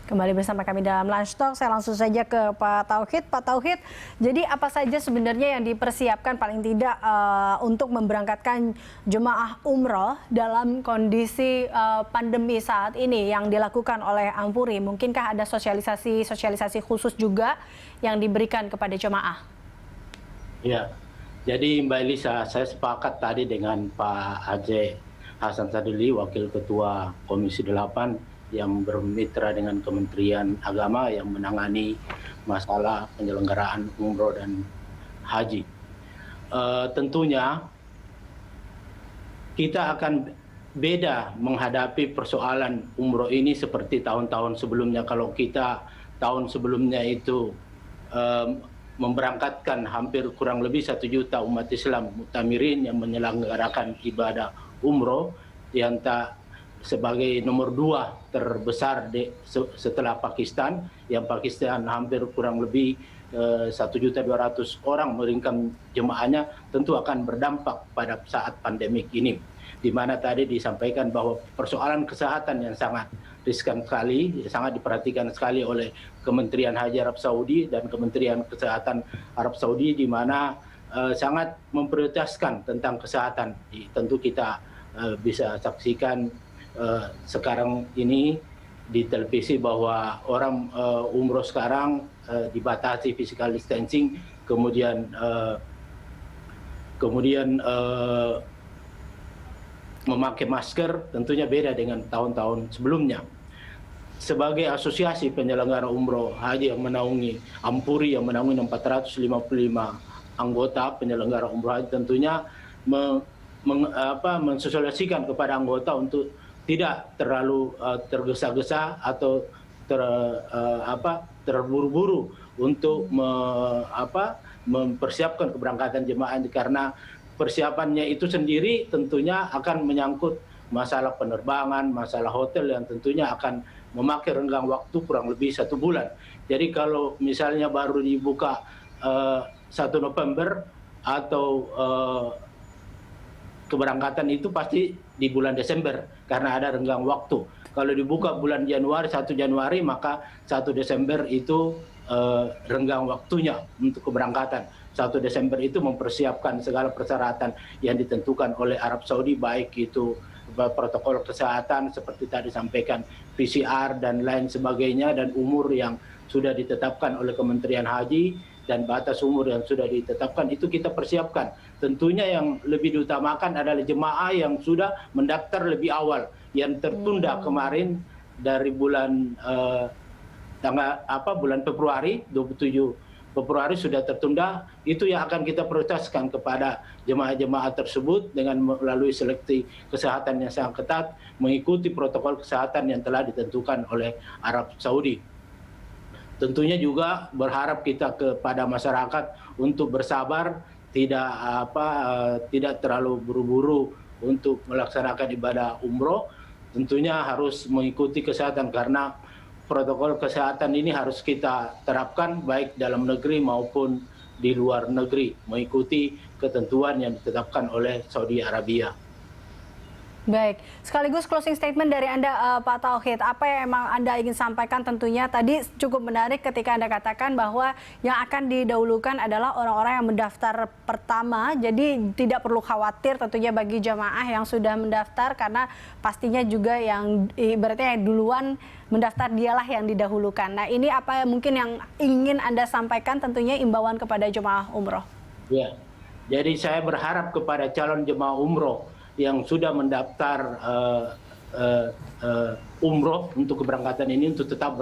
Kembali bersama kami dalam Lunch Talk, saya langsung saja ke Pak Tauhid. Pak Tauhid, jadi apa saja sebenarnya yang dipersiapkan paling tidak untuk memberangkatkan jemaah umroh dalam kondisi pandemi saat ini yang dilakukan oleh Ampuri? Mungkinkah ada sosialisasi khusus juga yang diberikan kepada jemaah? Ya, jadi Mbak Elisa, saya sepakat tadi dengan Pak Aceh Hasan Sadili, Wakil Ketua Komisi 8 yang bermitra dengan Kementerian Agama yang menangani masalah penyelenggaraan umroh dan haji. Tentunya kita akan beda menghadapi persoalan umroh ini seperti tahun-tahun sebelumnya. Kalau kita tahun sebelumnya itu memberangkatkan hampir kurang lebih 1 juta umat Islam mu'tamirin yang menyelenggarakan ibadah umroh yang sebagai nomor 2 terbesar setelah Pakistan, yang Pakistan hampir kurang lebih 1.200.000 orang meringkam jemaahnya, tentu akan berdampak pada saat pandemik ini, di mana tadi disampaikan bahwa persoalan kesehatan yang sangat riskan sekali, sangat diperhatikan sekali oleh Kementerian Haji Arab Saudi dan Kementerian Kesehatan Arab Saudi, di mana sangat memprioritaskan tentang kesehatan. Tentu kita bisa saksikan sekarang ini di televisi bahwa orang umroh sekarang dibatasi physical distancing, kemudian memakai masker, tentunya beda dengan tahun-tahun sebelumnya. Sebagai asosiasi penyelenggara umroh haji yang menaungi Ampuri, yang menaungi 455 anggota penyelenggara umroh haji, tentunya mensosialisasikan kepada anggota untuk tidak terlalu tergesa-gesa atau terburu-buru untuk mempersiapkan keberangkatan jemaah, karena persiapannya itu sendiri tentunya akan menyangkut masalah penerbangan, masalah hotel yang tentunya akan memakai renggang waktu kurang lebih 1 bulan. Jadi kalau misalnya baru dibuka 1 November atau keberangkatan itu pasti di bulan Desember karena ada renggang waktu. Kalau dibuka bulan Januari, 1 Januari, maka 1 Desember itu renggang waktunya untuk keberangkatan. 1 Desember itu mempersiapkan segala persyaratan yang ditentukan oleh Arab Saudi, baik itu protokol kesehatan seperti tadi sampaikan, PCR dan lain sebagainya, dan umur yang sudah ditetapkan oleh Kementerian Haji dan batas umur yang sudah ditetapkan itu kita persiapkan. Tentunya yang lebih diutamakan adalah jemaah yang sudah mendaftar lebih awal, yang tertunda kemarin dari bulan bulan Februari, 27 Februari sudah tertunda. Itu yang akan kita prioritaskan kepada jemaah-jemaah tersebut dengan melalui seleksi kesehatan yang sangat ketat, mengikuti protokol kesehatan yang telah ditentukan oleh Arab Saudi. Tentunya juga berharap kita kepada masyarakat untuk bersabar, tidak terlalu buru-buru untuk melaksanakan ibadah umroh. Tentunya harus mengikuti kesehatan karena protokol kesehatan ini harus kita terapkan baik dalam negeri maupun di luar negeri, mengikuti ketentuan yang ditetapkan oleh Saudi Arabia. Baik, sekaligus closing statement dari Anda, Pak Tauhid, apa yang emang Anda ingin sampaikan? Tentunya tadi cukup menarik ketika Anda katakan bahwa yang akan didahulukan adalah orang-orang yang mendaftar pertama, jadi tidak perlu khawatir tentunya bagi jamaah yang sudah mendaftar, karena pastinya juga yang ibaratnya yang duluan mendaftar dialah yang didahulukan. Nah, ini apa mungkin yang ingin Anda sampaikan, tentunya imbauan kepada jemaah umroh? Ya, jadi saya berharap kepada calon jemaah umroh yang sudah mendaftar umroh untuk keberangkatan ini untuk tetap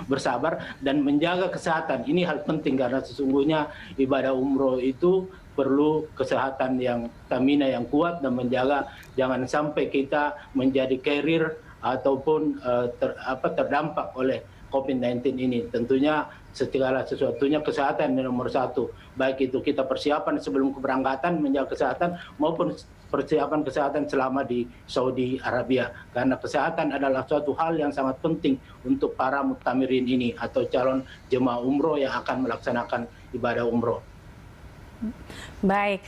bersabar dan menjaga kesehatan. Ini hal penting karena sesungguhnya ibadah umroh itu perlu kesehatan yang stamina yang kuat dan menjaga jangan sampai kita menjadi carrier ataupun terdampak oleh COVID-19 ini. Tentunya segala sesuatunya kesehatan nomor 1. Baik itu kita persiapan sebelum keberangkatan menjaga kesehatan maupun persiapan kesehatan selama di Saudi Arabia. Karena kesehatan adalah suatu hal yang sangat penting untuk para mu'tamirin ini atau calon jemaah umroh yang akan melaksanakan ibadah umroh. Baik,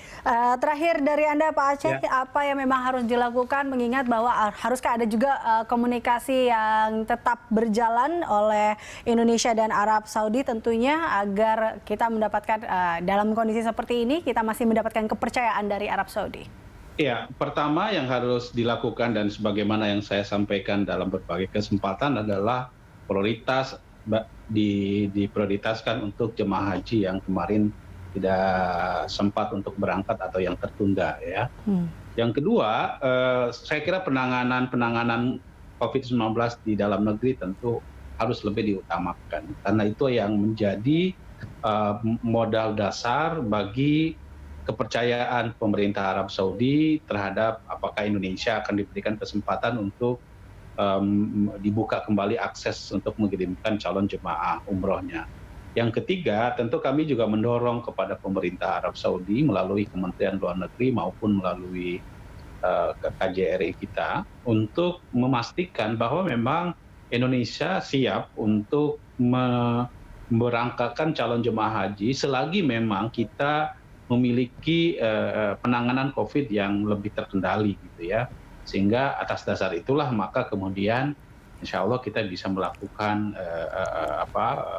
terakhir dari Anda Pak Aceh, apa yang memang harus dilakukan mengingat bahwa haruskah ada juga komunikasi yang tetap berjalan oleh Indonesia dan Arab Saudi tentunya agar kita mendapatkan dalam kondisi seperti ini kita masih mendapatkan kepercayaan dari Arab Saudi? Ya, pertama yang harus dilakukan dan sebagaimana yang saya sampaikan dalam berbagai kesempatan adalah prioritas diprioritaskan untuk jemaah haji yang kemarin tidak sempat untuk berangkat atau yang tertunda ya. Yang kedua, saya kira penanganan COVID-19 di dalam negeri tentu harus lebih diutamakan karena itu yang menjadi modal dasar bagi kepercayaan pemerintah Arab Saudi terhadap apakah Indonesia akan diberikan kesempatan untuk dibuka kembali akses untuk mengirimkan calon jemaah umrohnya. Yang ketiga, tentu kami juga mendorong kepada pemerintah Arab Saudi melalui Kementerian Luar Negeri maupun melalui KJRI kita untuk memastikan bahwa memang Indonesia siap untuk memberangkatkan calon jemaah haji selagi memang kita memiliki penanganan COVID yang lebih terkendali gitu ya. Sehingga atas dasar itulah maka kemudian insya Allah kita bisa melakukan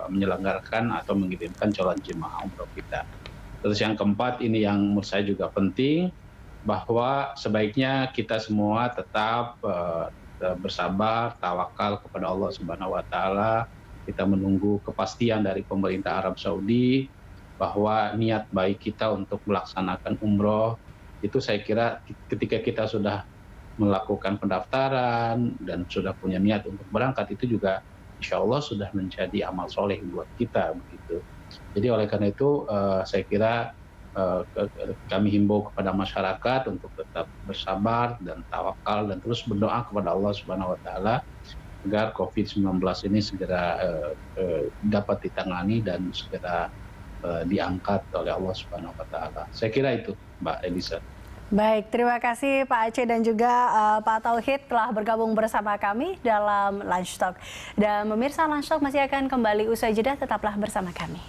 menyelenggarakan atau mengirimkan calon jemaah umroh kita. Terus yang keempat ini yang menurut saya juga penting bahwa sebaiknya kita semua tetap bersabar, tawakal kepada Allah Subhanahu Wa Taala. Kita menunggu kepastian dari pemerintah Arab Saudi bahwa niat baik kita untuk melaksanakan umroh itu saya kira ketika kita sudah melakukan pendaftaran dan sudah punya niat untuk berangkat itu juga insya Allah sudah menjadi amal soleh buat kita begitu. Jadi oleh karena itu saya kira kami himbau kepada masyarakat untuk tetap bersabar dan tawakal dan terus berdoa kepada Allah Subhanahu Wa Taala agar COVID-19 ini segera dapat ditangani dan segera diangkat oleh Allah Subhanahu Wa Taala. Saya kira itu, Mbak Elisa. Baik, terima kasih Pak Aceh dan juga Pak Tauhid telah bergabung bersama kami dalam Lunch Talk. Dan pemirsa, Lunch Talk masih akan kembali usai jeda, tetaplah bersama kami.